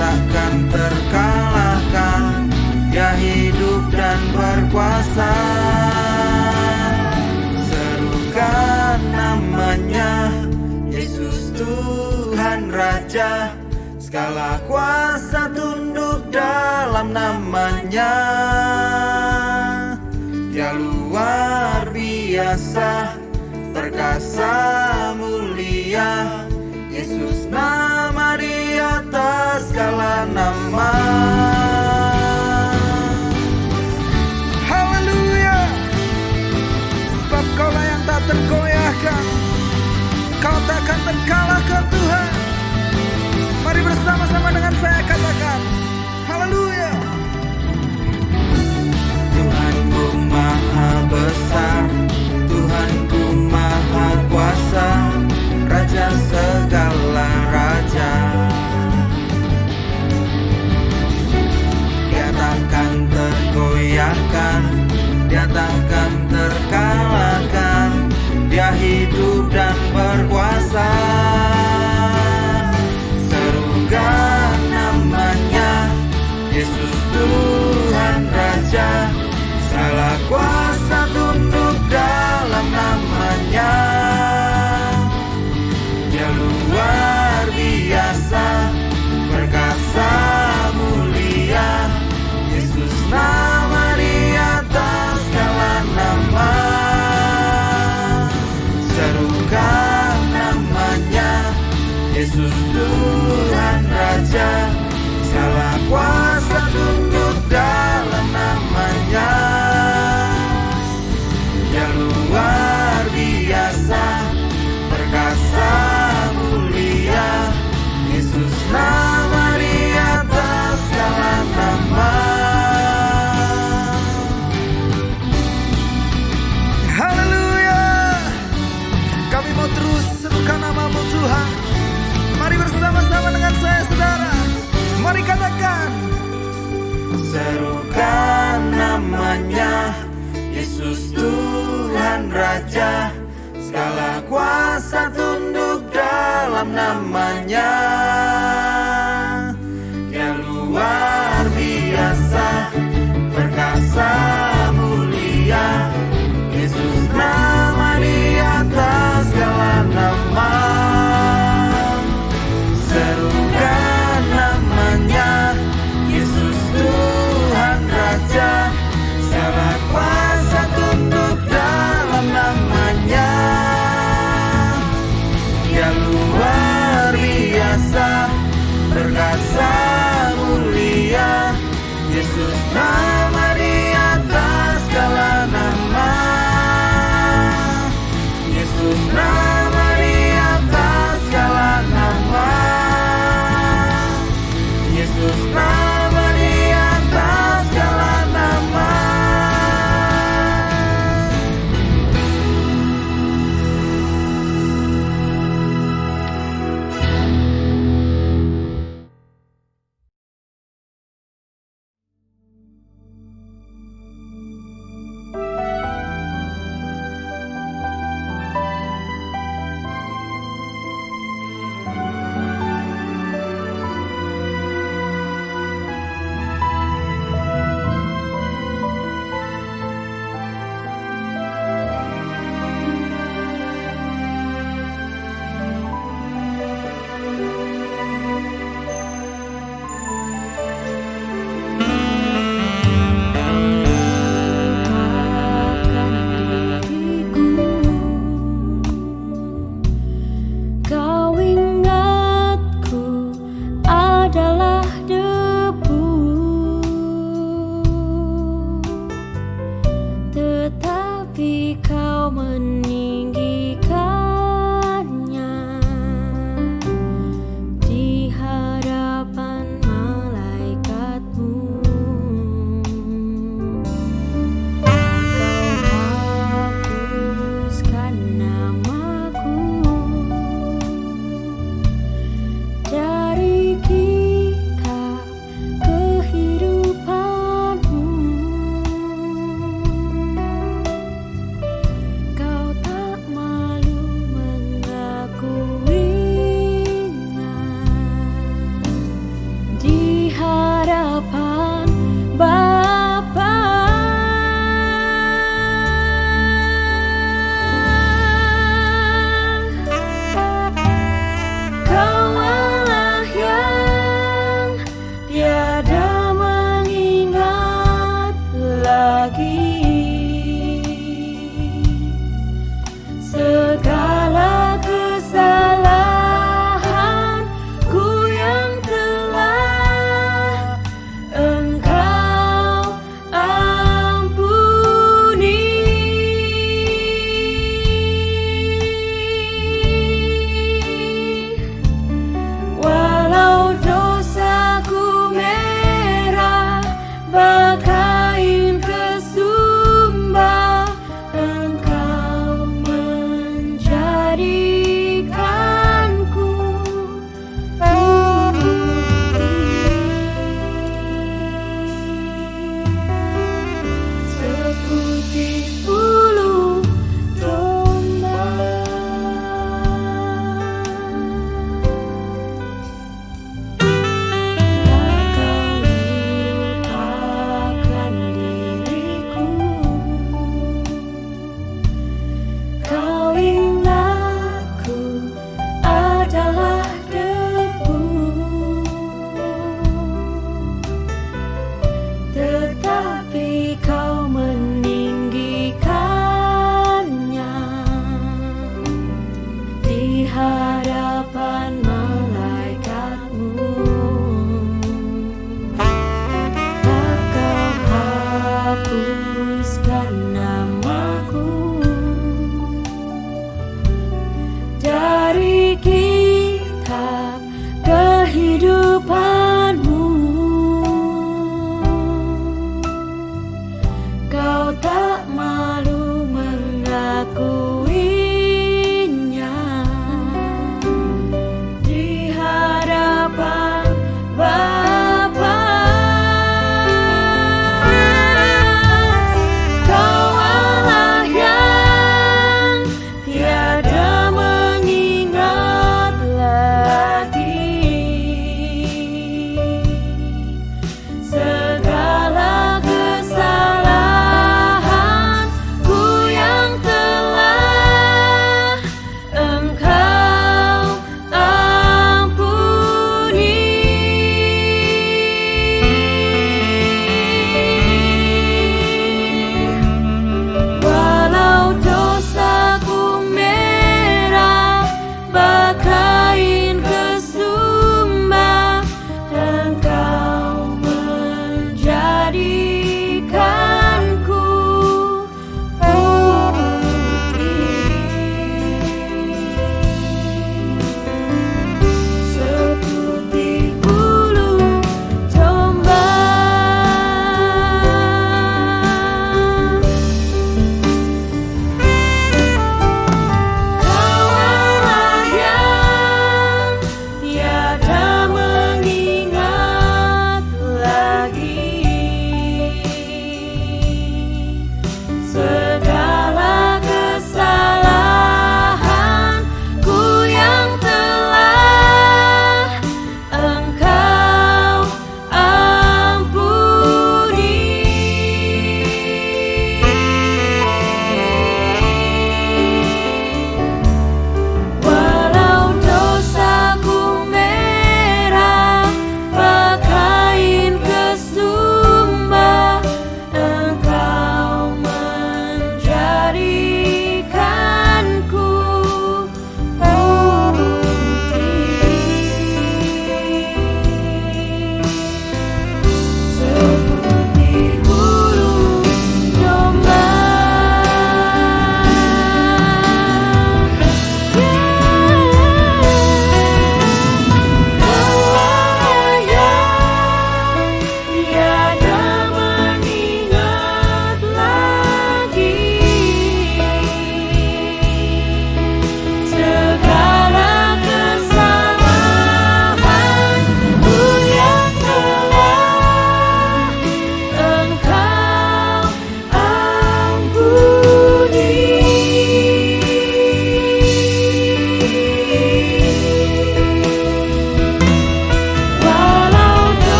takkan terkalahkan. Dia hidup dan berkuasa. Serukan namanya, Yesus Tuhan Raja. Segala kuasa tunduk dalam namanya. Dia luar biasa, perkasa mulia. Yesus nama di atas segala nama. Haleluya. Sebab Kaulah yang tak tergoyahkan, Kau takkan terkalahkan Tuhan. Mari bersama-sama dengan saya katakan haleluya. Tuhanku maha besar, Tuhanku maha kuasa, Raja segala raja. Dia takkan tergoyahkan, Dia takkan terkalahkan. Dia hidup dan berkuasa. Serukan namanya, Yesus Tuhan Raja. Segala kuasa tunduk dalam namanya. Dia luar biasa, perkasa mulia. Yesus nama di atas segala nama. Serukan namanya, Yesus Tuhan Raja. Segala kuasa tunduk dalam namanya. Dia luar biasa, perkasa mulia. Yesus nama di atas segala nama. Haleluya. Kami mau terus serukan nama-Mu Tuhan. Mari bersama-sama dengan saya saudara. Mari katakan. Serukan namanya, Yesus Tuhan Raja. Segala kuasa tunduk dalam namanya. Dia luar biasa, perkasa mulia. Yesus nama di atas segala nama. Serukan namanya, Yesus Tuhan Raja. Segala kuasa tunduk dalam namanya. Dia luar biasa, perkasa mulia. Yesus nama di atas segala nama. Yesus nama di atas segala nama. Yesus nama di atas segala nama.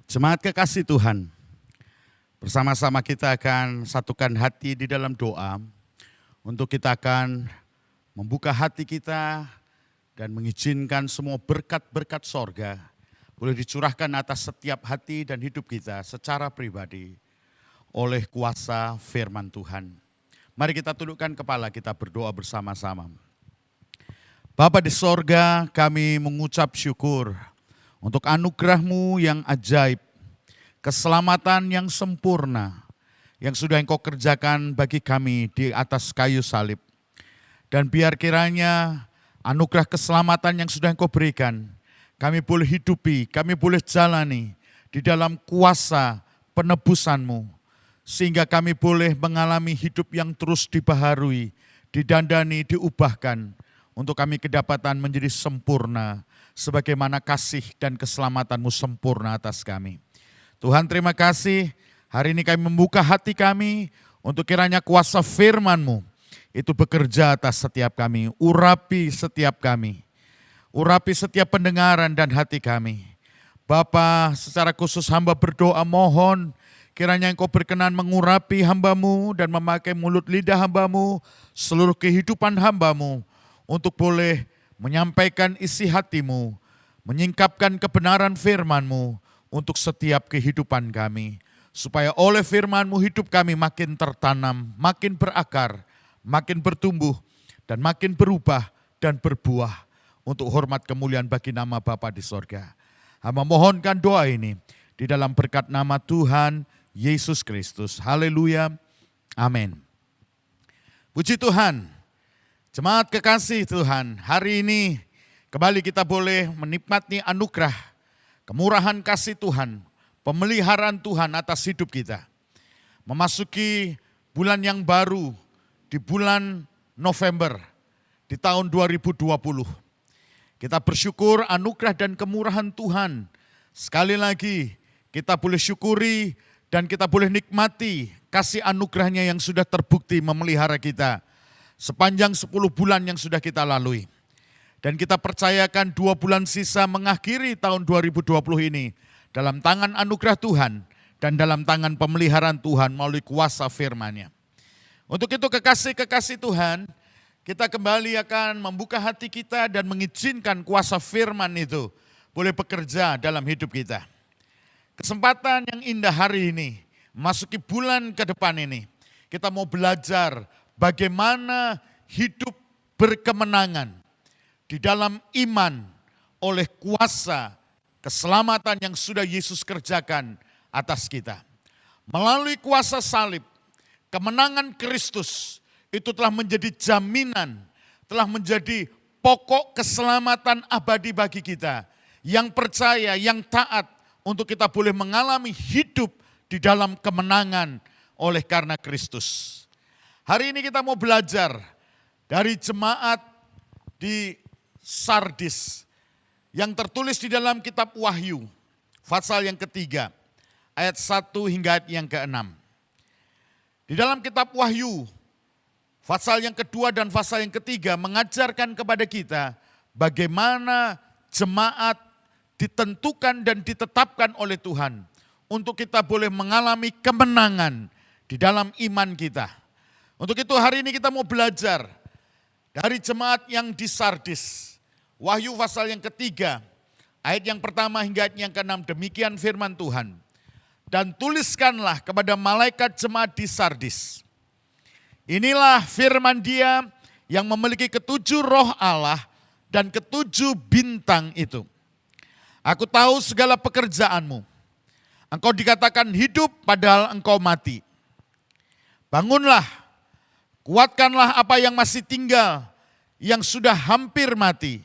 Jemaat kekasih Tuhan, bersama-sama kita akan satukan hati di dalam doa untuk kita akan membuka hati kita dan mengizinkan semua berkat-berkat sorga boleh dicurahkan atas setiap hati dan hidup kita secara pribadi oleh kuasa firman Tuhan. Mari kita tundukkan kepala, kita berdoa bersama-sama. Bapa di sorga, kami mengucap syukur untuk anugerah-Mu yang ajaib, keselamatan yang sempurna, yang sudah Engkau kerjakan bagi kami di atas kayu salib. Dan biar kiranya anugerah keselamatan yang sudah Engkau berikan, kami boleh hidupi, kami boleh jalani di dalam kuasa penebusan-Mu, sehingga kami boleh mengalami hidup yang terus dibaharui, didandani, diubahkan, untuk kami kedapatan menjadi sempurna, sebagaimana kasih dan keselamatan-Mu sempurna atas kami. Tuhan, terima kasih, hari ini kami membuka hati kami untuk kiranya kuasa firman-Mu itu bekerja atas setiap kami, urapi setiap kami, urapi setiap pendengaran dan hati kami. Bapa, secara khusus hamba berdoa mohon kiranya Engkau berkenan mengurapi hamba-Mu dan memakai mulut lidah hamba-Mu, seluruh kehidupan hamba-Mu, untuk boleh menyampaikan isi hati-Mu, menyingkapkan kebenaran firman-Mu untuk setiap kehidupan kami. Supaya oleh firman-Mu hidup kami makin tertanam, makin berakar, makin bertumbuh, dan makin berubah dan berbuah untuk hormat kemuliaan bagi nama Bapa di sorga. Hamba mohonkan doa ini di dalam berkat nama Tuhan Yesus Kristus. Haleluya. Amin. Puji Tuhan. Jemaat kekasih Tuhan, hari ini kembali kita boleh menikmati anugerah, kemurahan kasih Tuhan, pemeliharaan Tuhan atas hidup kita. Memasuki bulan yang baru di bulan November di tahun 2020. Kita bersyukur anugerah dan kemurahan Tuhan. Sekali lagi kita boleh syukuri dan kita boleh nikmati kasih anugerahnya yang sudah terbukti memelihara kita sepanjang 10 bulan yang sudah kita lalui. Dan kita percayakan 2 bulan sisa mengakhiri tahun 2020 ini dalam tangan anugerah Tuhan dan dalam tangan pemeliharaan Tuhan melalui kuasa firman-Nya. Untuk itu kekasih-kekasih Tuhan, kita kembali akan membuka hati kita dan mengizinkan kuasa firman itu boleh bekerja dalam hidup kita. Kesempatan yang indah hari ini, memasuki bulan ke depan ini, kita mau belajar bagaimana hidup berkemenangan di dalam iman oleh kuasa keselamatan yang sudah Yesus kerjakan atas kita. Melalui kuasa salib, kemenangan Kristus itu telah menjadi jaminan, telah menjadi pokok keselamatan abadi bagi kita. Yang percaya, yang taat untuk kita boleh mengalami hidup di dalam kemenangan oleh karena Kristus. Hari ini kita mau belajar dari jemaat di Sardis yang tertulis di dalam kitab Wahyu, pasal yang ketiga, ayat 1 hingga ayat yang ke-6. Di dalam kitab Wahyu, pasal yang kedua dan pasal yang ketiga mengajarkan kepada kita bagaimana jemaat ditentukan dan ditetapkan oleh Tuhan untuk kita boleh mengalami kemenangan di dalam iman kita. Untuk itu hari ini kita mau belajar dari jemaat yang di Sardis. Wahyu pasal yang ketiga, ayat yang pertama hingga ayat yang ke-6, demikian firman Tuhan. Dan tuliskanlah kepada malaikat jemaat di Sardis. Inilah firman Dia yang memiliki ketujuh roh Allah dan ketujuh bintang itu. Aku tahu segala pekerjaanmu. Engkau dikatakan hidup padahal engkau mati. Bangunlah. Kuatkanlah apa yang masih tinggal, yang sudah hampir mati.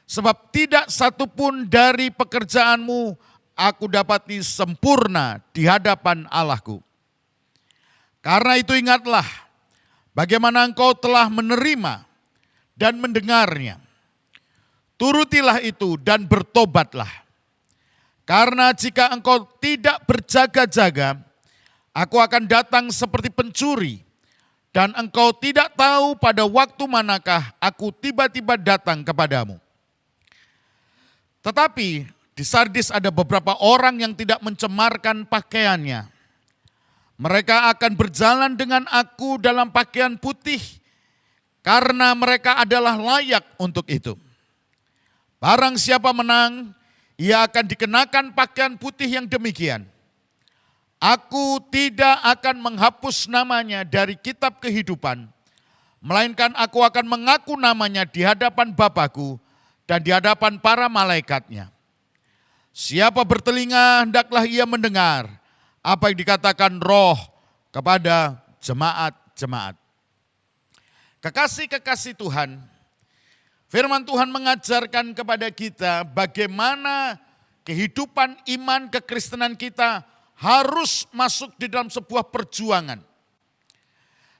Sebab tidak satupun dari pekerjaanmu aku dapati sempurna di hadapan Allahku. Karena itu ingatlah bagaimana engkau telah menerima dan mendengarnya. Turutilah itu dan bertobatlah. Karena jika engkau tidak berjaga-jaga, aku akan datang seperti pencuri. Dan engkau tidak tahu pada waktu manakah aku tiba-tiba datang kepadamu. Tetapi Di Sardis ada beberapa orang yang tidak mencemarkan pakaiannya. Mereka akan berjalan dengan aku dalam pakaian putih karena mereka adalah layak untuk itu. Barang siapa menang, ia akan dikenakan pakaian putih yang demikian. Aku tidak akan menghapus namanya dari kitab kehidupan, melainkan aku akan mengaku namanya di hadapan Bapa-Ku dan di hadapan para malaikatnya. Siapa bertelinga, hendaklah ia mendengar apa yang dikatakan Roh kepada jemaat-jemaat. Kekasih-kekasih Tuhan, firman Tuhan mengajarkan kepada kita bagaimana kehidupan iman kekristenan kita harus masuk di dalam sebuah perjuangan.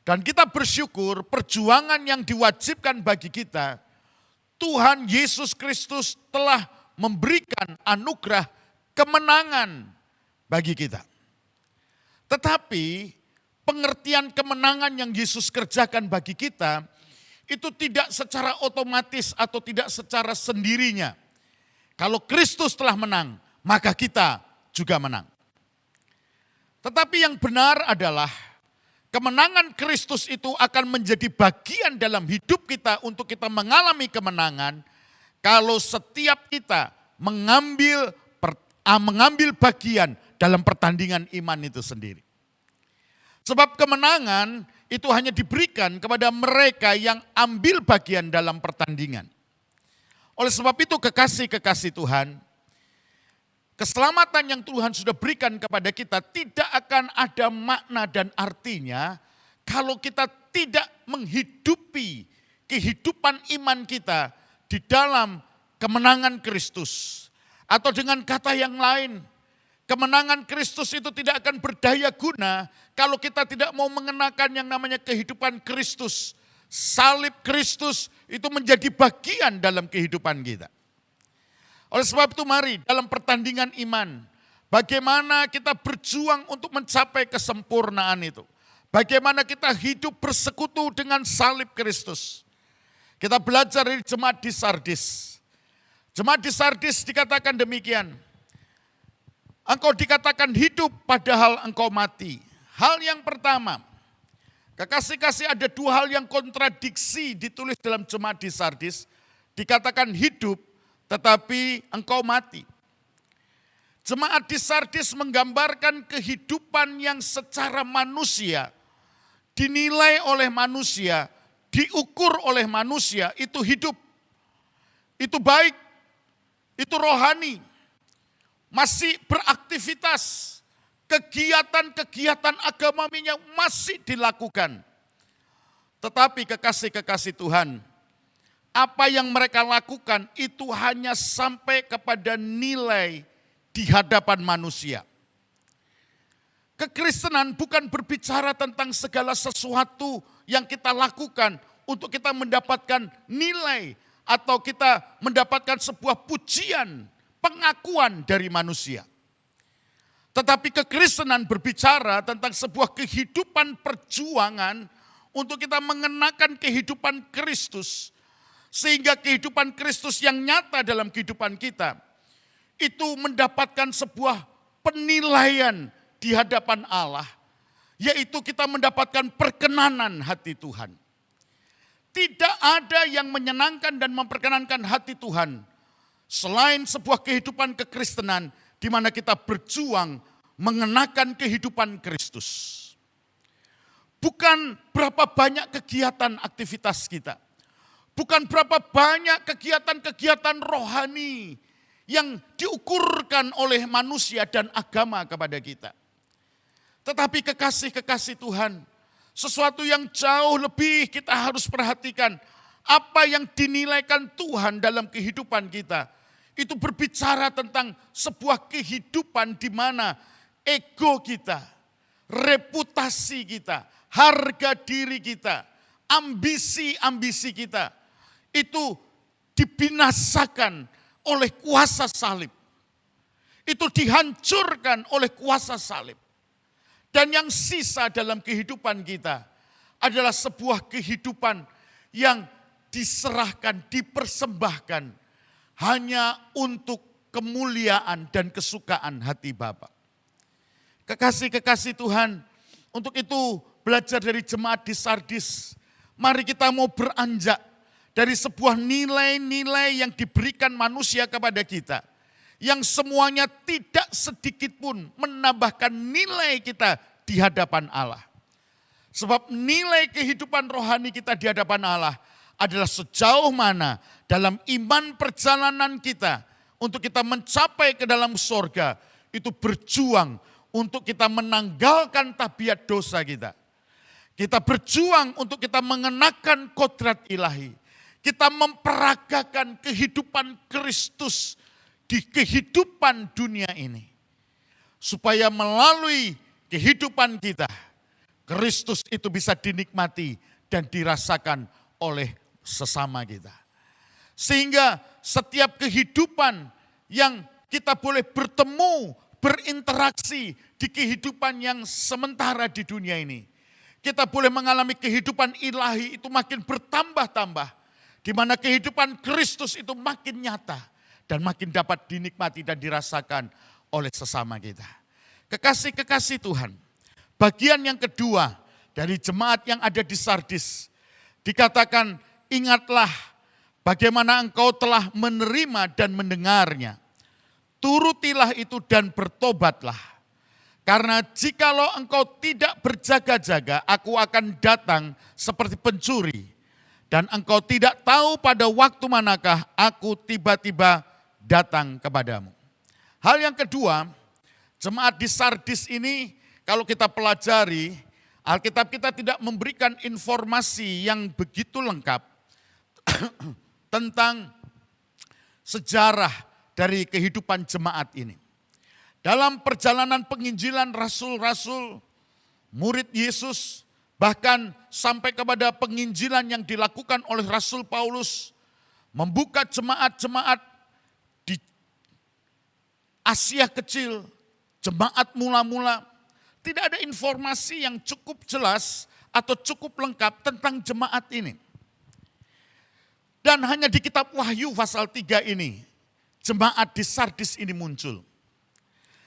Dan kita bersyukur perjuangan yang diwajibkan bagi kita, Tuhan Yesus Kristus telah memberikan anugerah kemenangan bagi kita. Tetapi pengertian kemenangan yang Yesus kerjakan bagi kita itu tidak secara otomatis atau tidak secara sendirinya. Kalau Kristus telah menang, maka kita juga menang. Tetapi yang benar adalah kemenangan Kristus itu akan menjadi bagian dalam hidup kita untuk kita mengalami kemenangan kalau setiap kita mengambil bagian dalam pertandingan iman itu sendiri. Sebab kemenangan itu hanya diberikan kepada mereka yang ambil bagian dalam pertandingan. Oleh sebab itu kekasih-kekasih Tuhan, keselamatan yang Tuhan sudah berikan kepada kita tidak akan ada makna dan artinya kalau kita tidak menghidupi kehidupan iman kita di dalam kemenangan Kristus. Atau dengan kata yang lain, kemenangan Kristus itu tidak akan berdaya guna kalau kita tidak mau mengenakan yang namanya kehidupan Kristus. Salib Kristus itu menjadi bagian dalam kehidupan kita. Oleh sebab itu mari dalam pertandingan iman, bagaimana kita berjuang untuk mencapai kesempurnaan itu. Bagaimana kita hidup bersekutu dengan salib Kristus. Kita belajar dari jemaat di Sardis. Jemaat di Sardis dikatakan demikian. Engkau dikatakan hidup padahal engkau mati. Hal yang pertama, kekasih-kasih ada dua hal yang kontradiksi ditulis dalam jemaat di Sardis. Dikatakan hidup tetapi engkau mati. Jemaat di Sardis menggambarkan kehidupan yang secara manusia, dinilai oleh manusia, diukur oleh manusia, itu hidup. Itu baik, itu rohani, masih beraktivitas, kegiatan-kegiatan agamanya masih dilakukan. Tetapi kekasih-kekasih Tuhan, apa yang mereka lakukan itu hanya sampai kepada nilai di hadapan manusia. Kekristenan bukan berbicara tentang segala sesuatu yang kita lakukan untuk kita mendapatkan nilai atau kita mendapatkan sebuah pujian, pengakuan dari manusia. Tetapi kekristenan berbicara tentang sebuah kehidupan perjuangan untuk kita mengenakan kehidupan Kristus. Sehingga kehidupan Kristus yang nyata dalam kehidupan kita itu mendapatkan sebuah penilaian di hadapan Allah. Yaitu kita mendapatkan perkenanan hati Tuhan. Tidak ada yang menyenangkan dan memperkenankan hati Tuhan selain sebuah kehidupan kekristenan di mana kita berjuang mengenakan kehidupan Kristus. Bukan berapa banyak kegiatan aktivitas kita. Bukan berapa banyak kegiatan-kegiatan rohani yang diukurkan oleh manusia dan agama kepada kita. Tetapi kekasih-kekasih Tuhan, sesuatu yang jauh lebih kita harus perhatikan. Apa yang dinilaikan Tuhan dalam kehidupan kita. Itu berbicara tentang sebuah kehidupan di mana ego kita, reputasi kita, harga diri kita, ambisi-ambisi kita. Itu dibinasakan oleh kuasa salib. Itu dihancurkan oleh kuasa salib. Dan yang sisa dalam kehidupan kita adalah sebuah kehidupan yang diserahkan, dipersembahkan hanya untuk kemuliaan dan kesukaan hati Bapa. Kekasih-kekasih Tuhan, untuk itu belajar dari jemaat di Sardis, mari kita mau beranjak dari sebuah nilai-nilai yang diberikan manusia kepada kita, yang semuanya tidak sedikit pun menambahkan nilai kita di hadapan Allah. Sebab nilai kehidupan rohani kita di hadapan Allah adalah sejauh mana dalam iman perjalanan kita untuk kita mencapai ke dalam surga, itu berjuang untuk kita menanggalkan tabiat dosa kita. Kita berjuang untuk kita mengenakan kodrat ilahi. Kita memperagakan kehidupan Kristus di kehidupan dunia ini. Supaya melalui kehidupan kita, Kristus itu bisa dinikmati dan dirasakan oleh sesama kita. Sehingga setiap kehidupan yang kita boleh bertemu, berinteraksi di kehidupan yang sementara di dunia ini, kita boleh mengalami kehidupan ilahi itu makin bertambah-tambah, di mana kehidupan Kristus itu makin nyata dan makin dapat dinikmati dan dirasakan oleh sesama kita. Kekasih-kekasih Tuhan, bagian yang kedua dari jemaat yang ada di Sardis, dikatakan, ingatlah bagaimana engkau telah menerima dan mendengarnya. Turutilah itu dan bertobatlah. Karena jikalau engkau tidak berjaga-jaga, aku akan datang seperti pencuri. Dan engkau tidak tahu pada waktu manakah aku tiba-tiba datang kepadamu. Hal yang kedua, jemaat di Sardis ini kalau kita pelajari, Alkitab kita tidak memberikan informasi yang begitu lengkap tentang sejarah dari kehidupan jemaat ini. Dalam perjalanan penginjilan rasul-rasul, murid Yesus, bahkan sampai kepada penginjilan yang dilakukan oleh Rasul Paulus, membuka jemaat-jemaat di Asia Kecil, jemaat mula-mula, tidak ada informasi yang cukup jelas atau cukup lengkap tentang jemaat ini. Dan hanya di kitab Wahyu pasal 3 ini, jemaat di Sardis ini muncul.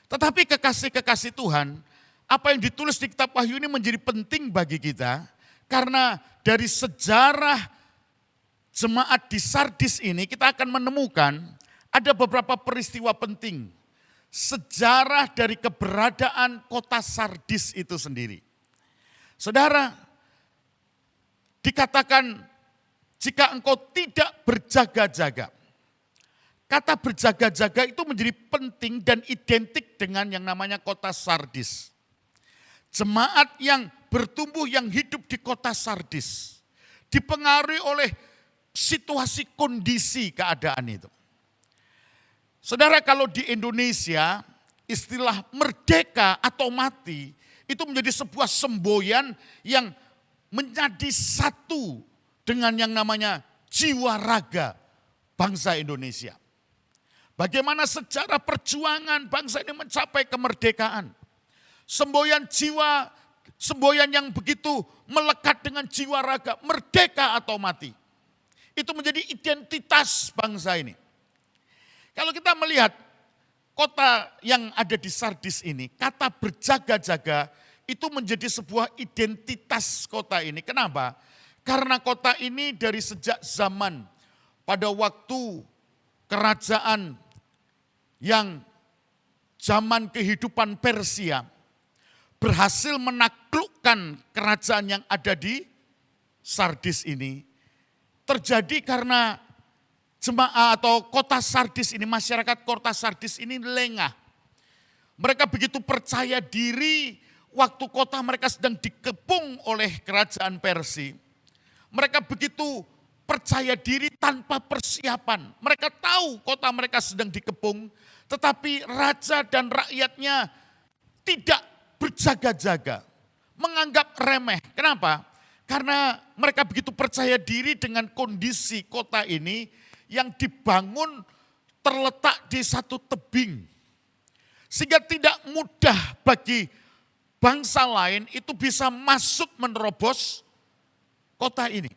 Tetapi kekasih-kekasih Tuhan, apa yang ditulis di kitab Wahyu ini menjadi penting bagi kita, karena dari sejarah jemaat di Sardis ini kita akan menemukan ada beberapa peristiwa penting. Sejarah dari keberadaan kota Sardis itu sendiri. Saudara, dikatakan jika engkau tidak berjaga-jaga. Kata berjaga-jaga itu menjadi penting dan identik dengan yang namanya kota Sardis. Jemaat yang bertumbuh, yang hidup di kota Sardis, dipengaruhi oleh situasi kondisi keadaan itu. Saudara, kalau di Indonesia istilah merdeka atau mati itu menjadi sebuah semboyan yang menjadi satu dengan yang namanya jiwa raga bangsa Indonesia. Bagaimana sejarah perjuangan bangsa ini mencapai kemerdekaan. Semboyan jiwa, semboyan yang begitu melekat dengan jiwa raga, merdeka atau mati. Itu menjadi identitas bangsa ini. Kalau kita melihat kota yang ada di Sardis ini, kata berjaga-jaga itu menjadi sebuah identitas kota ini. Kenapa? Karena kota ini dari sejak zaman pada waktu kerajaan yang zaman kehidupan Persia berhasil menaklukkan kerajaan yang ada di Sardis ini, terjadi karena jemaah atau kota Sardis ini, masyarakat kota Sardis ini lengah. Mereka begitu percaya diri waktu kota mereka sedang dikepung oleh kerajaan Persia. Mereka begitu percaya diri tanpa persiapan. Mereka tahu kota mereka sedang dikepung, tetapi raja dan rakyatnya tidak berjaga-jaga, menganggap remeh. Kenapa? Karena mereka begitu percaya diri dengan kondisi kota ini yang dibangun terletak di satu tebing. Sehingga tidak mudah bagi bangsa lain itu bisa masuk menerobos kota ini.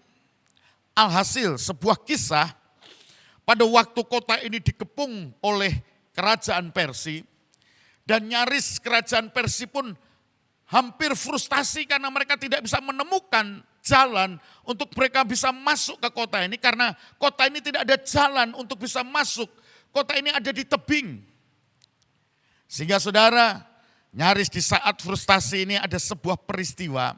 Alhasil sebuah kisah, pada waktu kota ini dikepung oleh kerajaan Persia. Dan nyaris kerajaan Persia pun hampir frustasi karena mereka tidak bisa menemukan jalan untuk mereka bisa masuk ke kota ini. Karena kota ini tidak ada jalan untuk bisa masuk. Kota ini ada di tebing. Sehingga saudara, nyaris di saat frustasi ini ada sebuah peristiwa.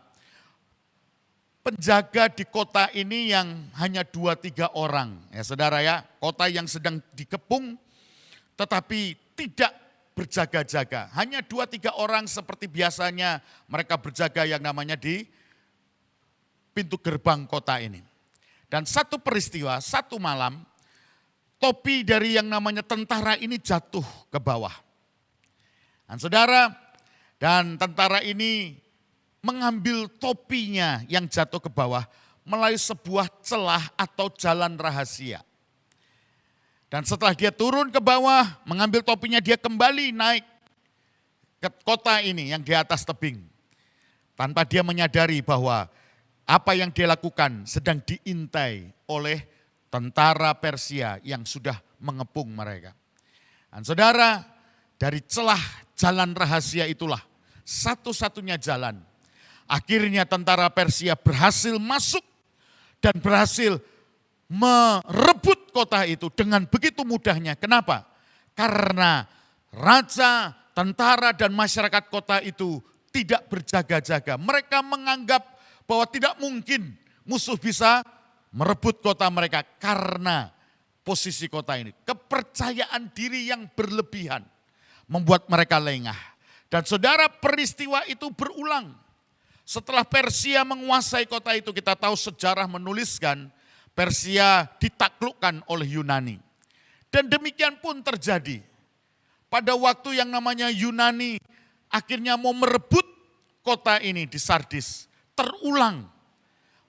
Penjaga di kota ini yang hanya 2-3 orang. Ya saudara ya, kota yang sedang dikepung tetapi tidak berjaga-jaga. Hanya 2-3 orang seperti biasanya mereka berjaga yang namanya di pintu gerbang kota ini. Dan satu peristiwa, satu malam, topi dari yang namanya tentara ini jatuh ke bawah. Dan saudara, dan tentara ini mengambil topinya yang jatuh ke bawah melalui sebuah celah atau jalan rahasia. Dan setelah dia turun ke bawah, mengambil topinya, dia kembali naik ke kota ini yang di atas tebing. Tanpa dia menyadari bahwa apa yang dia lakukan sedang diintai oleh tentara Persia yang sudah mengepung mereka. Dan saudara, dari celah jalan rahasia itulah satu-satunya jalan. Akhirnya tentara Persia berhasil masuk dan berhasil merebut kota itu dengan begitu mudahnya. Kenapa? Karena raja, tentara dan masyarakat kota itu tidak berjaga-jaga. Mereka menganggap bahwa tidak mungkin musuh bisa merebut kota mereka karena posisi kota ini. Kepercayaan diri yang berlebihan membuat mereka lengah. Dan saudara, peristiwa itu berulang. Setelah Persia menguasai kota itu, kita tahu sejarah menuliskan Persia ditaklukkan oleh Yunani. Dan demikian pun terjadi. Pada waktu yang namanya Yunani akhirnya mau merebut kota ini di Sardis, terulang.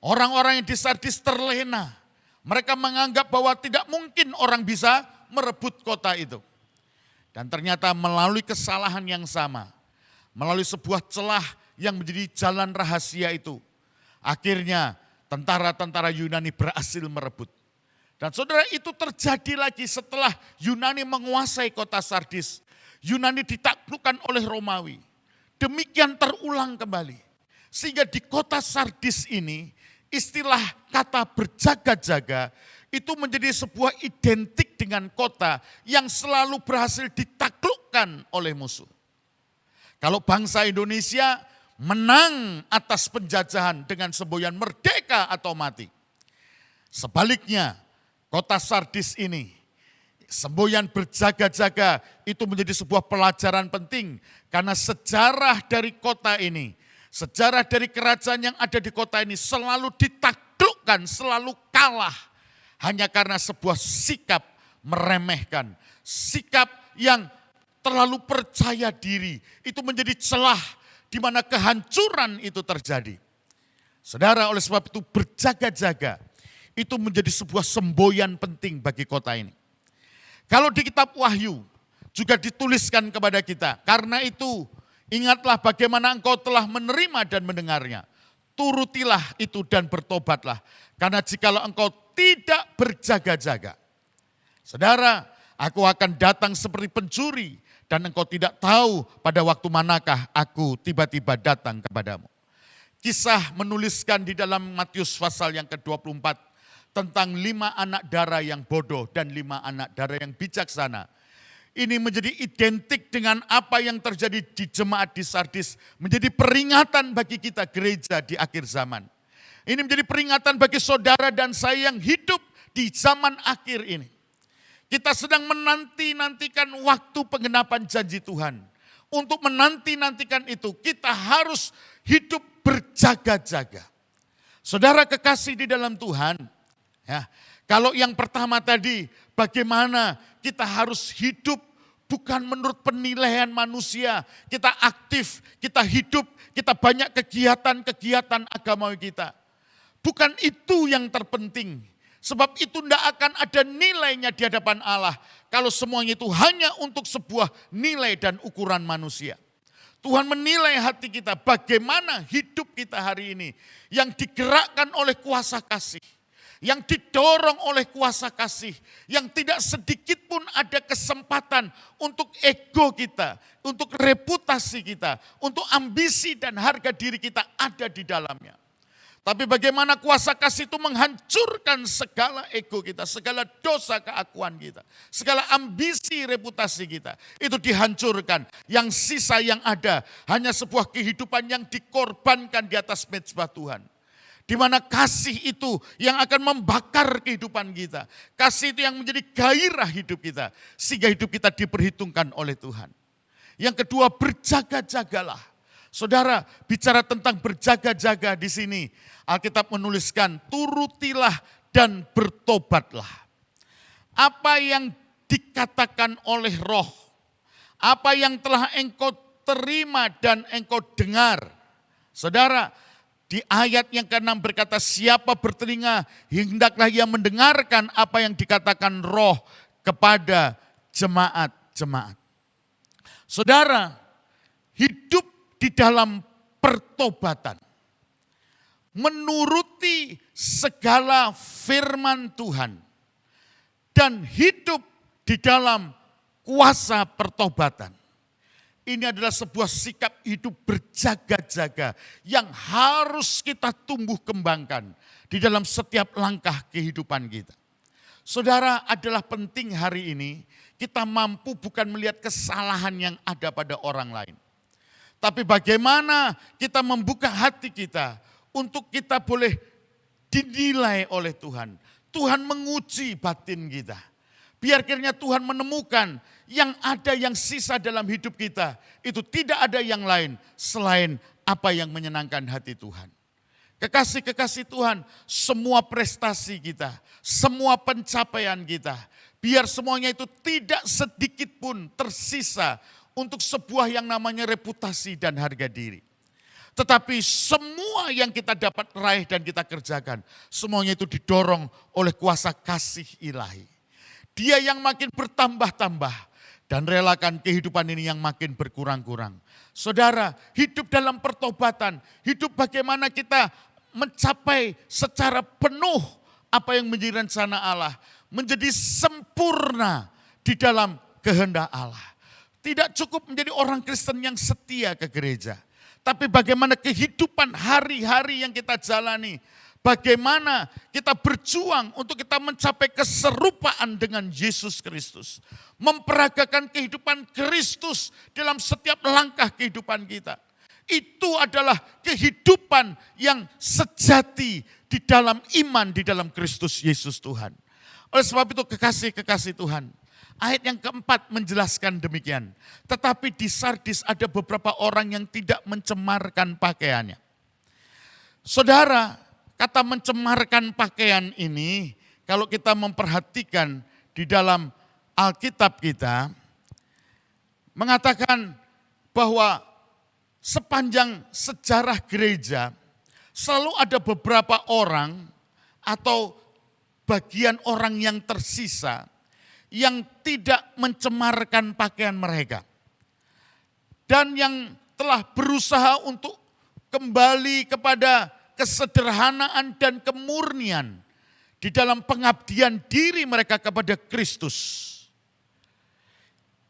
Orang-orang yang di Sardis terlena. Mereka menganggap bahwa tidak mungkin orang bisa merebut kota itu. Dan ternyata melalui kesalahan yang sama, melalui sebuah celah yang menjadi jalan rahasia itu, akhirnya tentara-tentara Yunani berhasil merebut. Dan saudara, itu terjadi lagi setelah Yunani menguasai kota Sardis. Yunani ditaklukkan oleh Romawi. Demikian terulang kembali. Sehingga di kota Sardis ini, istilah kata berjaga-jaga itu menjadi sebuah identik dengan kota yang selalu berhasil ditaklukkan oleh musuh. Kalau bangsa Indonesia menang atas penjajahan dengan semboyan merdeka atau mati. Sebaliknya, kota Sardis ini, semboyan berjaga-jaga itu menjadi sebuah pelajaran penting. Karena sejarah dari kota ini, sejarah dari kerajaan yang ada di kota ini selalu ditaklukkan, selalu kalah. Hanya karena sebuah sikap meremehkan, sikap yang terlalu percaya diri. Itu menjadi celah di mana kehancuran itu terjadi. Saudara, oleh sebab itu berjaga-jaga itu menjadi sebuah semboyan penting bagi kota ini. Kalau di kitab Wahyu juga dituliskan kepada kita, karena itu ingatlah bagaimana engkau telah menerima dan mendengarnya. Turutilah itu dan bertobatlah, karena jikalau engkau tidak berjaga-jaga, saudara, aku akan datang seperti pencuri. Dan engkau tidak tahu pada waktu manakah aku tiba-tiba datang kepadamu. Kisah menuliskan di dalam Matius pasal yang ke-24 tentang 5 anak dara yang bodoh dan 5 anak dara yang bijaksana. Ini menjadi identik dengan apa yang terjadi di jemaat di Sardis. Menjadi peringatan bagi kita gereja di akhir zaman. Ini menjadi peringatan bagi saudara dan saya yang hidup di zaman akhir ini. Kita sedang menanti-nantikan waktu penggenapan janji Tuhan. Untuk menanti-nantikan itu, kita harus hidup berjaga-jaga. Saudara kekasih di dalam Tuhan, ya, kalau yang pertama tadi, bagaimana kita harus hidup bukan menurut penilaian manusia. Kita aktif, kita hidup, kita banyak kegiatan-kegiatan agamawi kita. Bukan itu yang terpenting. Sebab itu tidak akan ada nilainya di hadapan Allah kalau semuanya itu hanya untuk sebuah nilai dan ukuran manusia. Tuhan menilai hati kita, bagaimana hidup kita hari ini yang digerakkan oleh kuasa kasih, yang didorong oleh kuasa kasih, yang tidak sedikit pun ada kesempatan untuk ego kita, untuk reputasi kita, untuk ambisi dan harga diri kita ada di dalamnya. Tapi bagaimana kuasa kasih itu menghancurkan segala ego kita, segala dosa keakuan kita, segala ambisi reputasi kita, itu dihancurkan. Yang sisa yang ada hanya sebuah kehidupan yang dikorbankan di atas mezbah Tuhan. Di mana kasih itu yang akan membakar kehidupan kita. Kasih itu yang menjadi gairah hidup kita. Sehingga hidup kita diperhitungkan oleh Tuhan. Yang kedua, berjaga-jagalah. Saudara, bicara tentang berjaga-jaga di sini. Alkitab menuliskan, turutilah dan bertobatlah. Apa yang dikatakan oleh Roh, apa yang telah engkau terima dan engkau dengar. Saudara, di ayat yang ke-6 berkata, siapa bertelinga, hendaklah ia mendengarkan apa yang dikatakan Roh kepada jemaat-jemaat. Saudara, hidup di dalam pertobatan, menuruti segala firman Tuhan, dan hidup di dalam kuasa pertobatan. Ini adalah sebuah sikap hidup berjaga-jaga yang harus kita tumbuh kembangkan di dalam setiap langkah kehidupan kita. Saudara, adalah penting hari ini kita mampu bukan melihat kesalahan yang ada pada orang lain. Tapi bagaimana kita membuka hati kita untuk kita boleh dinilai oleh Tuhan. Tuhan menguji batin kita. Biar kiranya Tuhan menemukan yang ada yang sisa dalam hidup kita. Itu tidak ada yang lain selain apa yang menyenangkan hati Tuhan. Kekasih-kekasih Tuhan, semua prestasi kita, semua pencapaian kita, biar semuanya itu tidak sedikit pun tersisa untuk sebuah yang namanya reputasi dan harga diri. Tetapi semua yang kita dapat raih dan kita kerjakan, semuanya itu didorong oleh kuasa kasih ilahi. Dia yang makin bertambah-tambah dan relakan kehidupan ini yang makin berkurang-kurang. Saudara, hidup dalam pertobatan, hidup bagaimana kita mencapai secara penuh apa yang menjadi rencana Allah, menjadi sempurna di dalam kehendak Allah. Tidak cukup menjadi orang Kristen yang setia ke gereja, tapi bagaimana kehidupan hari-hari yang kita jalani, bagaimana kita berjuang untuk kita mencapai keserupaan dengan Yesus Kristus. Memperagakan kehidupan Kristus dalam setiap langkah kehidupan kita. Itu adalah kehidupan yang sejati di dalam iman di dalam Kristus Yesus Tuhan. Oleh sebab itu kekasih-kekasih Tuhan, ayat yang keempat menjelaskan demikian. Tetapi di Sardis ada beberapa orang yang tidak mencemarkan pakaiannya. Saudara, kata mencemarkan pakaian ini, kalau kita memperhatikan di dalam Alkitab kita, mengatakan bahwa sepanjang sejarah gereja, selalu ada beberapa orang atau bagian orang yang tersisa yang tidak mencemarkan pakaian mereka. Dan yang telah berusaha untuk kembali kepada kesederhanaan dan kemurnian di dalam pengabdian diri mereka kepada Kristus.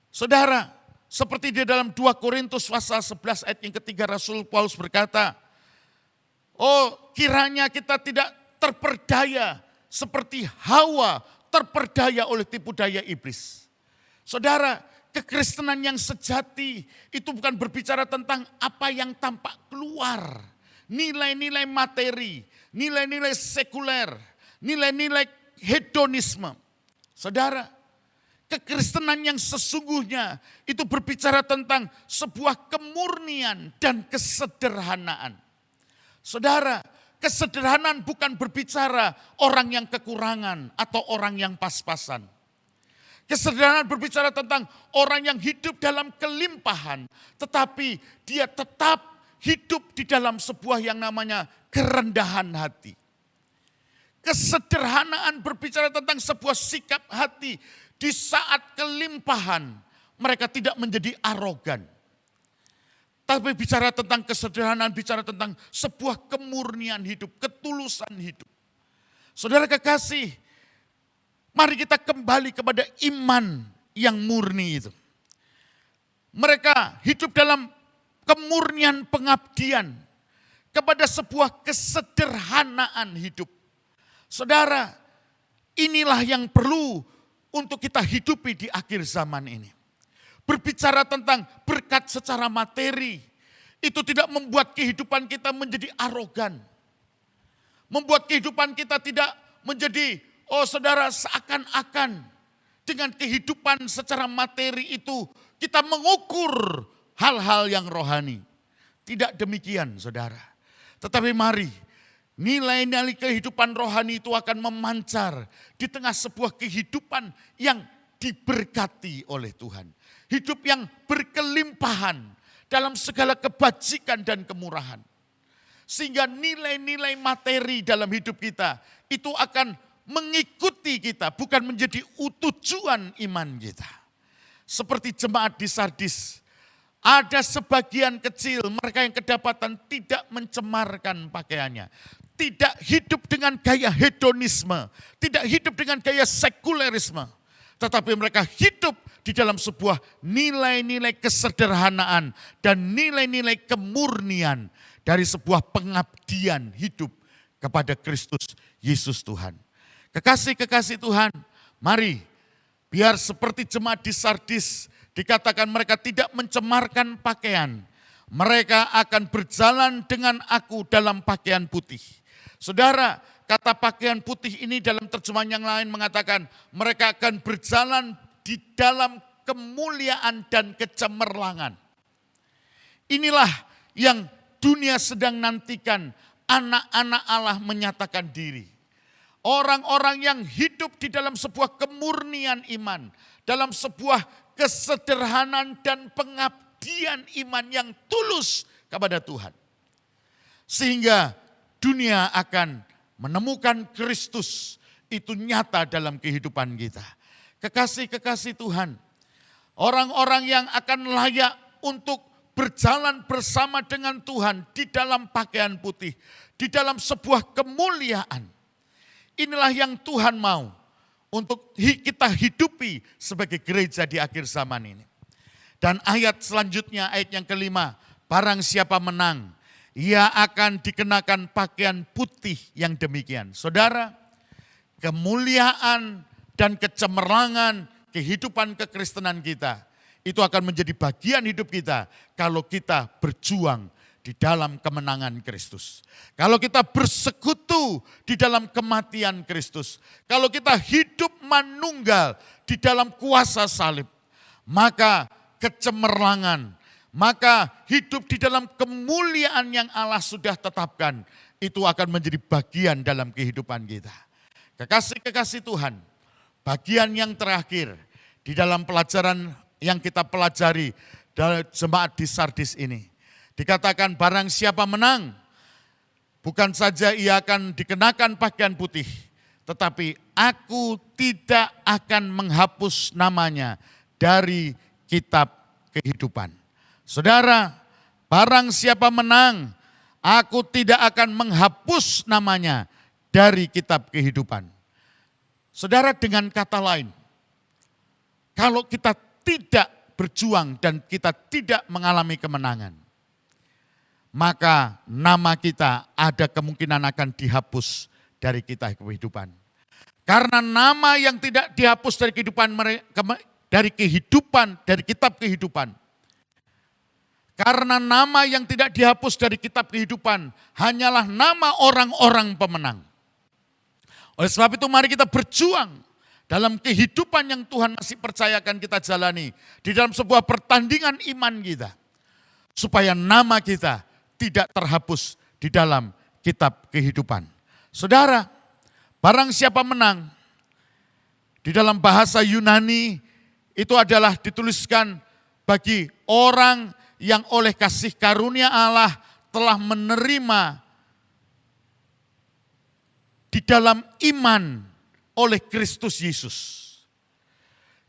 Saudara, seperti di dalam 2 Korintus pasal 11 ayat yang ketiga Rasul Paulus berkata, oh kiranya kita tidak terperdaya seperti Hawa terperdaya oleh tipu daya iblis. Saudara, kekristenan yang sejati itu bukan berbicara tentang apa yang tampak keluar. Nilai-nilai materi, nilai-nilai sekuler, nilai-nilai hedonisme. Saudara, kekristenan yang sesungguhnya itu berbicara tentang sebuah kemurnian dan kesederhanaan. Saudara, kesederhanaan bukan berbicara orang yang kekurangan atau orang yang pas-pasan. Kesederhanaan berbicara tentang orang yang hidup dalam kelimpahan, tetapi dia tetap hidup di dalam sebuah yang namanya kerendahan hati. Kesederhanaan berbicara tentang sebuah sikap hati di saat kelimpahan. Mereka tidak menjadi arogan. Tapi bicara tentang kesederhanaan, bicara tentang sebuah kemurnian hidup, ketulusan hidup. Saudara kekasih, mari kita kembali kepada iman yang murni itu. Mereka hidup dalam kemurnian pengabdian kepada sebuah kesederhanaan hidup. Saudara, inilah yang perlu untuk kita hidupi di akhir zaman ini. Berbicara tentang berkat secara materi, itu tidak membuat kehidupan kita menjadi arogan. Membuat kehidupan kita tidak menjadi, saudara, seakan-akan dengan kehidupan secara materi itu kita mengukur hal-hal yang rohani. Tidak demikian, saudara. Tetapi mari, nilai-nilai kehidupan rohani itu akan memancar di tengah sebuah kehidupan yang diberkati oleh Tuhan. Hidup yang berkelimpahan dalam segala kebajikan dan kemurahan. Sehingga nilai-nilai materi dalam hidup kita itu akan mengikuti kita, bukan menjadi tujuan iman kita. Seperti jemaat di Sardis, ada sebagian kecil mereka yang kedapatan tidak mencemarkan pakaiannya. Tidak hidup dengan gaya hedonisme, tidak hidup dengan gaya sekulerisme. Tetapi mereka hidup di dalam sebuah nilai-nilai kesederhanaan dan nilai-nilai kemurnian dari sebuah pengabdian hidup kepada Kristus Yesus Tuhan. Kekasih-kekasih Tuhan, mari biar seperti jemaat di Sardis dikatakan mereka tidak mencemarkan pakaian. Mereka akan berjalan dengan aku dalam pakaian putih. Saudara, kata pakaian putih ini dalam terjemahan yang lain mengatakan mereka akan berjalan di dalam kemuliaan dan kecemerlangan. Inilah yang dunia sedang nantikan, anak-anak Allah menyatakan diri. Orang-orang yang hidup di dalam sebuah kemurnian iman, dalam sebuah kesederhanaan dan pengabdian iman yang tulus kepada Tuhan. Sehingga dunia akan menemukan Kristus itu nyata dalam kehidupan kita. Kekasih-kekasih Tuhan, orang-orang yang akan layak untuk berjalan bersama dengan Tuhan di dalam pakaian putih, di dalam sebuah kemuliaan. Inilah yang Tuhan mau untuk kita hidupi sebagai gereja di akhir zaman ini. Dan ayat selanjutnya, ayat yang kelima, barang siapa menang, ia akan dikenakan pakaian putih yang demikian. Saudara, kemuliaan dan kecemerlangan kehidupan kekristenan kita, itu akan menjadi bagian hidup kita kalau kita berjuang di dalam kemenangan Kristus. Kalau kita bersekutu di dalam kematian Kristus. Kalau kita hidup manunggal di dalam kuasa salib. Maka kecemerlangan, maka hidup di dalam kemuliaan yang Allah sudah tetapkan. Itu akan menjadi bagian dalam kehidupan kita. Kekasih-kekasih Tuhan, bagian yang terakhir di dalam pelajaran yang kita pelajari dari jemaat di Sardis ini. Dikatakan barang siapa menang, bukan saja ia akan dikenakan pakaian putih, tetapi aku tidak akan menghapus namanya dari kitab kehidupan. Saudara, barang siapa menang, aku tidak akan menghapus namanya dari kitab kehidupan. Saudara, dengan kata lain, kalau kita tidak berjuang dan kita tidak mengalami kemenangan, maka nama kita ada kemungkinan akan dihapus dari kitab kehidupan. Karena nama yang tidak dihapus dari kehidupan dari kitab kehidupan. Karena nama yang tidak dihapus dari kitab kehidupan hanyalah nama orang-orang pemenang. Oleh sebab itu mari kita berjuang dalam kehidupan yang Tuhan masih percayakan kita jalani. Di dalam sebuah pertandingan iman kita. Supaya nama kita tidak terhapus di dalam kitab kehidupan. Saudara, barang siapa menang, di dalam bahasa Yunani itu adalah dituliskan bagi orang yang oleh kasih karunia Allah telah menerima di dalam iman oleh Kristus Yesus.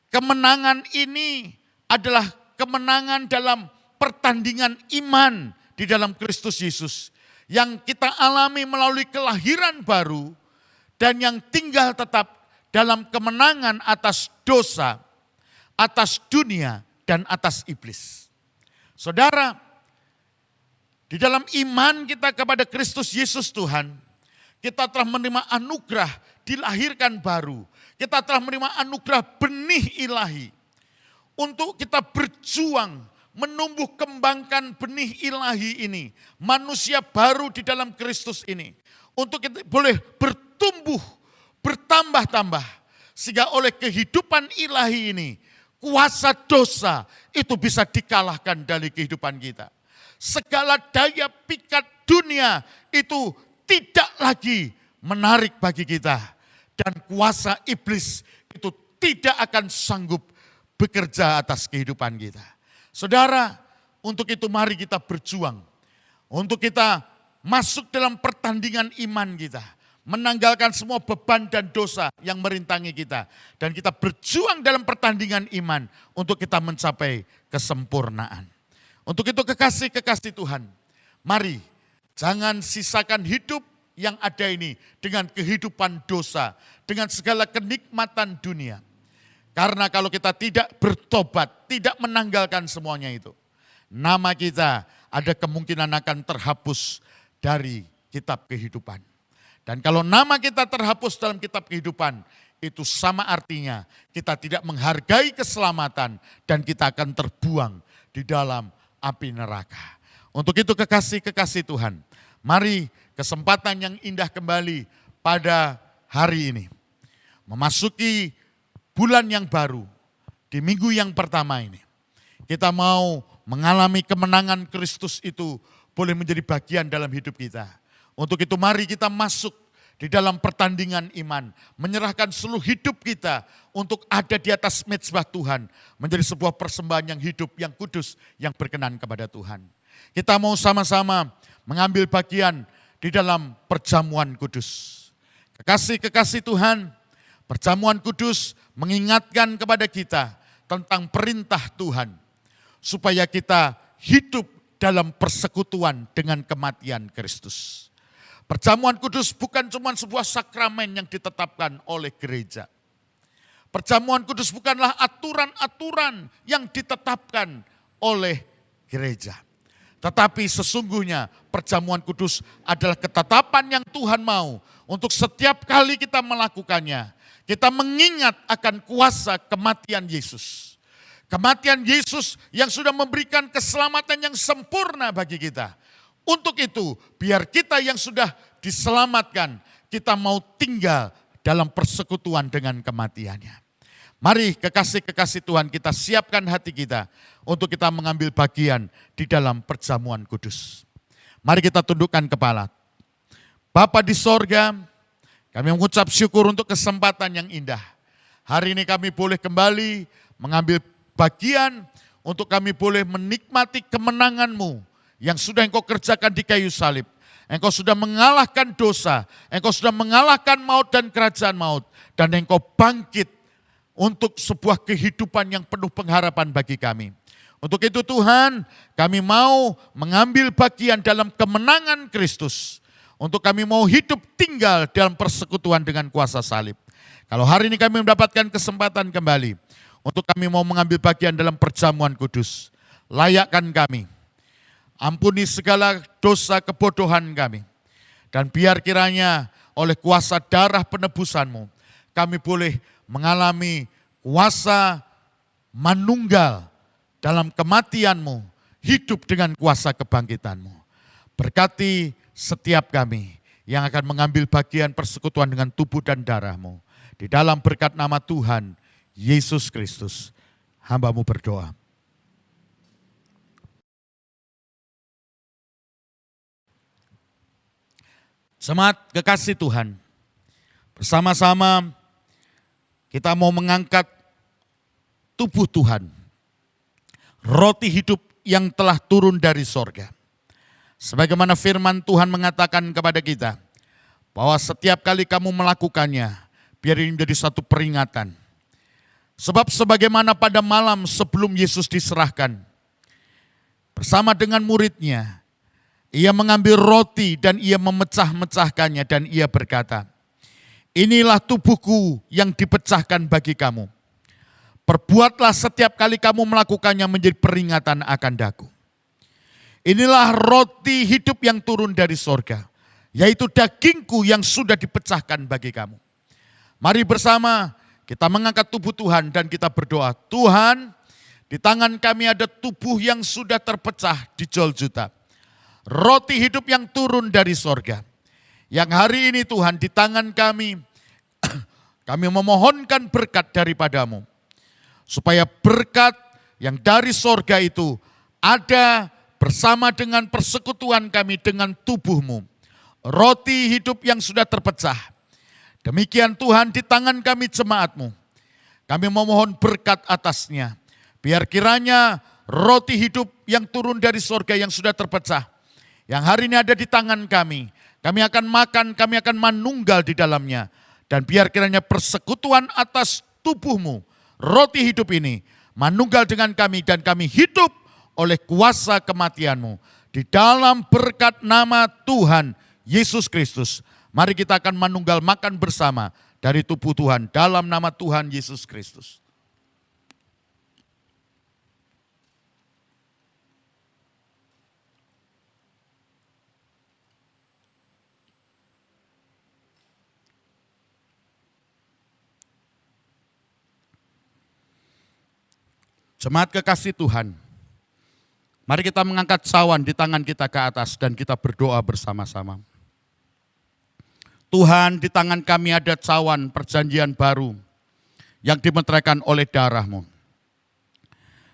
Kemenangan ini adalah kemenangan dalam pertandingan iman di dalam Kristus Yesus. Yang kita alami melalui kelahiran baru dan yang tinggal tetap dalam kemenangan atas dosa, atas dunia, dan atas iblis. Saudara, di dalam iman kita kepada Kristus Yesus Tuhan, kita telah menerima anugerah dilahirkan baru. Kita telah menerima anugerah benih ilahi. Untuk kita berjuang menumbuh kembangkan benih ilahi ini. Manusia baru di dalam Kristus ini. Untuk kita boleh bertumbuh, bertambah-tambah. Sehingga oleh kehidupan ilahi ini, kuasa dosa itu bisa dikalahkan dari kehidupan kita. Segala daya pikat dunia itu tidak lagi menarik bagi kita. Dan kuasa iblis itu tidak akan sanggup bekerja atas kehidupan kita. Saudara, untuk itu mari kita berjuang. Untuk kita masuk dalam pertandingan iman kita. Menanggalkan semua beban dan dosa yang merintangi kita. Dan kita berjuang dalam pertandingan iman untuk kita mencapai kesempurnaan. Untuk itu kekasih-kekasih Tuhan, mari jangan sisakan hidup yang ada ini dengan kehidupan dosa, dengan segala kenikmatan dunia. Karena kalau kita tidak bertobat, tidak menanggalkan semuanya itu, nama kita ada kemungkinan akan terhapus dari kitab kehidupan. Dan kalau nama kita terhapus dalam kitab kehidupan, itu sama artinya kita tidak menghargai keselamatan dan kita akan terbuang di dalam api neraka. Untuk itu kekasih-kekasih Tuhan, mari kesempatan yang indah kembali pada hari ini. Memasuki bulan yang baru, di minggu yang pertama ini. Kita mau mengalami kemenangan Kristus itu boleh menjadi bagian dalam hidup kita. Untuk itu mari kita masuk di dalam pertandingan iman. Menyerahkan seluruh hidup kita untuk ada di atas mezbah Tuhan. Menjadi sebuah persembahan yang hidup, yang kudus, yang berkenan kepada Tuhan. Kita mau sama-sama mengambil bagian di dalam perjamuan kudus. Kekasih-kekasih Tuhan, perjamuan kudus mengingatkan kepada kita tentang perintah Tuhan. Supaya kita hidup dalam persekutuan dengan kematian Kristus. Perjamuan kudus bukan cuma sebuah sakramen yang ditetapkan oleh gereja. Perjamuan kudus bukanlah aturan-aturan yang ditetapkan oleh gereja. Tetapi sesungguhnya perjamuan kudus adalah ketetapan yang Tuhan mau untuk setiap kali kita melakukannya. Kita mengingat akan kuasa kematian Yesus. Kematian Yesus yang sudah memberikan keselamatan yang sempurna bagi kita. Untuk itu biar kita yang sudah diselamatkan, kita mau tinggal dalam persekutuan dengan kematiannya. Mari kekasih-kekasih Tuhan, kita siapkan hati kita untuk kita mengambil bagian di dalam perjamuan kudus. Mari kita tundukkan kepala. Bapa di sorga, kami mengucap syukur untuk kesempatan yang indah. Hari ini kami boleh kembali mengambil bagian untuk kami boleh menikmati kemenangan-Mu yang sudah Engkau kerjakan di kayu salib. Engkau sudah mengalahkan dosa, Engkau sudah mengalahkan maut dan kerajaan maut. Dan Engkau bangkit untuk sebuah kehidupan yang penuh pengharapan bagi kami. Untuk itu Tuhan, kami mau mengambil bagian dalam kemenangan Kristus. Untuk kami mau hidup tinggal dalam persekutuan dengan kuasa salib. Kalau hari ini kami mendapatkan kesempatan kembali, untuk kami mau mengambil bagian dalam perjamuan kudus. Layakkan kami. Ampuni segala dosa kebodohan kami. Dan biar kiranya oleh kuasa darah penebusan-Mu, kami boleh mengalami kuasa manunggal dalam kematian-Mu, hidup dengan kuasa kebangkitan-Mu. Berkati setiap kami yang akan mengambil bagian persekutuan dengan tubuh dan darah-Mu. Di dalam berkat nama Tuhan Yesus Kristus, hamba-Mu berdoa. Jemaat kekasih Tuhan, bersama-sama kita mau mengangkat tubuh Tuhan, roti hidup yang telah turun dari sorga. Sebagaimana firman Tuhan mengatakan kepada kita, bahwa setiap kali kamu melakukannya, biar ini menjadi satu peringatan. Sebab sebagaimana pada malam sebelum Yesus diserahkan, bersama dengan muridnya, ia mengambil roti dan ia memecah-mecahkannya dan ia berkata, Inilah tubuhku yang dipecahkan bagi kamu. Perbuatlah setiap kali kamu melakukannya menjadi peringatan akan daku. Inilah roti hidup yang turun dari sorga, yaitu dagingku yang sudah dipecahkan bagi kamu. Mari bersama kita mengangkat tubuh Tuhan dan kita berdoa. Tuhan, di tangan kami ada tubuh yang sudah terpecah di Golgota. Roti hidup yang turun dari sorga. Yang hari ini Tuhan di tangan kami, kami memohonkan berkat daripadamu. Supaya berkat yang dari sorga itu ada bersama dengan persekutuan kami dengan tubuhmu. Roti hidup yang sudah terpecah. Demikian Tuhan di tangan kami jemaatmu. Kami memohon berkat atasnya. Biar kiranya roti hidup yang turun dari sorga yang sudah terpecah. Yang hari ini ada di tangan kami. Kami akan makan, kami akan manunggal di dalamnya. Dan biar kiranya persekutuan atas tubuhmu, roti hidup ini, manunggal dengan kami dan kami hidup oleh kuasa kematianmu. Di dalam berkat nama Tuhan Yesus Kristus. Mari kita akan manunggal makan bersama dari tubuh Tuhan dalam nama Tuhan Yesus Kristus. Jemaat kekasih Tuhan, mari kita mengangkat cawan di tangan kita ke atas dan kita berdoa bersama-sama. Tuhan, di tangan kami ada cawan perjanjian baru yang dimeteraikan oleh darah-Mu.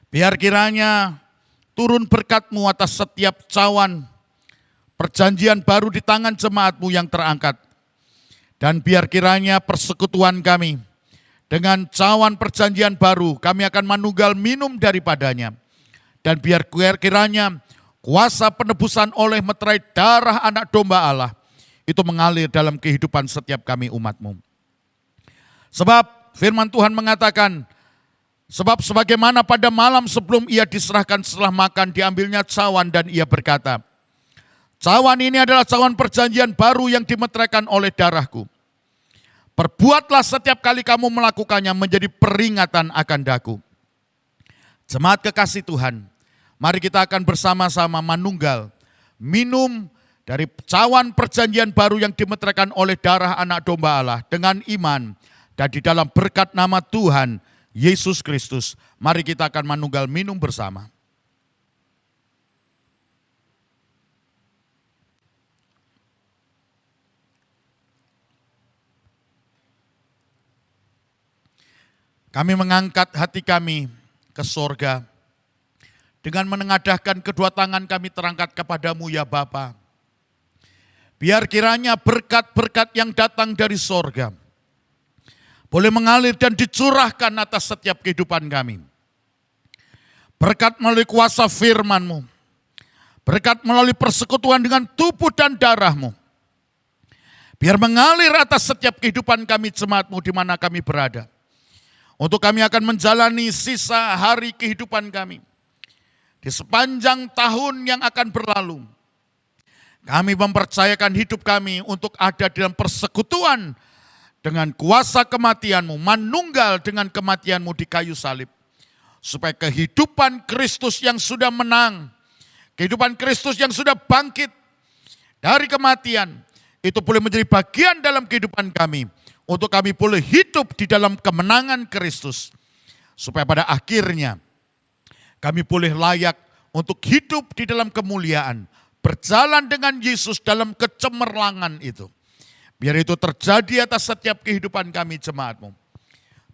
Biar kiranya turun berkat-Mu atas setiap cawan perjanjian baru di tangan jemaat-Mu yang terangkat. Dan biar kiranya persekutuan kami dengan cawan perjanjian baru, kami akan manunggal minum daripadanya. Dan biar kiranya kuasa penebusan oleh meterai darah anak domba Allah, itu mengalir dalam kehidupan setiap kami umat-Mu. Sebab firman Tuhan mengatakan, sebab sebagaimana pada malam sebelum ia diserahkan setelah makan, diambilnya cawan dan ia berkata, cawan ini adalah cawan perjanjian baru yang dimeteraikan oleh darahku. Perbuatlah setiap kali kamu melakukannya menjadi peringatan akan daku. Jemaat kekasih Tuhan, mari kita akan bersama-sama manunggal, minum dari cawan perjanjian baru yang dimeteraikan oleh darah anak domba Allah dengan iman. Dan di dalam berkat nama Tuhan Yesus Kristus, mari kita akan manunggal minum bersama. Kami mengangkat hati kami ke sorga dengan menengadahkan kedua tangan kami terangkat kepadamu ya Bapa. Biar kiranya berkat-berkat yang datang dari sorga boleh mengalir dan dicurahkan atas setiap kehidupan kami. Berkat melalui kuasa firman-Mu, berkat melalui persekutuan dengan tubuh dan darah-Mu. Biar mengalir atas setiap kehidupan kami jemaat-Mu di mana kami berada. Untuk kami akan menjalani sisa hari kehidupan kami. Di sepanjang tahun yang akan berlalu. Kami mempercayakan hidup kami untuk ada dalam persekutuan dengan kuasa kematian-Mu. Manunggal dengan kematian-Mu di kayu salib. Supaya kehidupan Kristus yang sudah menang. Kehidupan Kristus yang sudah bangkit dari kematian. Itu boleh menjadi bagian dalam kehidupan kami. Untuk kami boleh hidup di dalam kemenangan Kristus. Supaya pada akhirnya kami boleh layak untuk hidup di dalam kemuliaan. Berjalan dengan Yesus dalam kecemerlangan itu. Biar itu terjadi atas setiap kehidupan kami jemaat-Mu.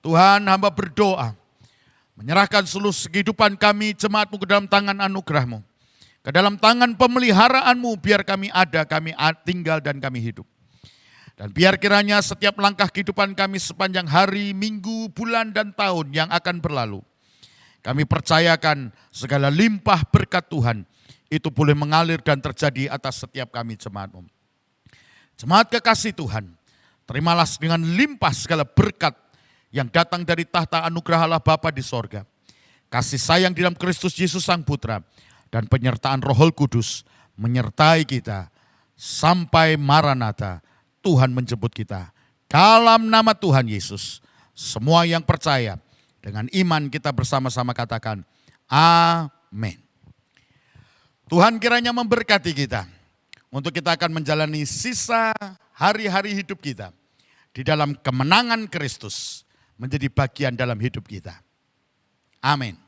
Tuhan, hamba berdoa. Menyerahkan seluruh kehidupan kami jemaat-Mu ke dalam tangan anugerah-Mu. Ke dalam tangan pemeliharaan-Mu biar kami ada, kami tinggal dan kami hidup. Dan biar kiranya setiap langkah kehidupan kami sepanjang hari, minggu, bulan, dan tahun yang akan berlalu. Kami percayakan segala limpah berkat Tuhan itu boleh mengalir dan terjadi atas setiap kami jemaat-Mu. Jemaat kekasih Tuhan, terimalah dengan limpah segala berkat yang datang dari tahta anugerah Allah Bapa di sorga. Kasih sayang di dalam Kristus Yesus Sang Putra dan penyertaan Roh Kudus menyertai kita sampai Maranatha. Tuhan menjemput kita Dalam nama Tuhan Yesus, semua yang percaya dengan iman kita bersama-sama katakan amin. Tuhan kiranya memberkati kita untuk kita akan menjalani sisa hari-hari hidup kita di dalam kemenangan Kristus menjadi bagian dalam hidup kita. Amin.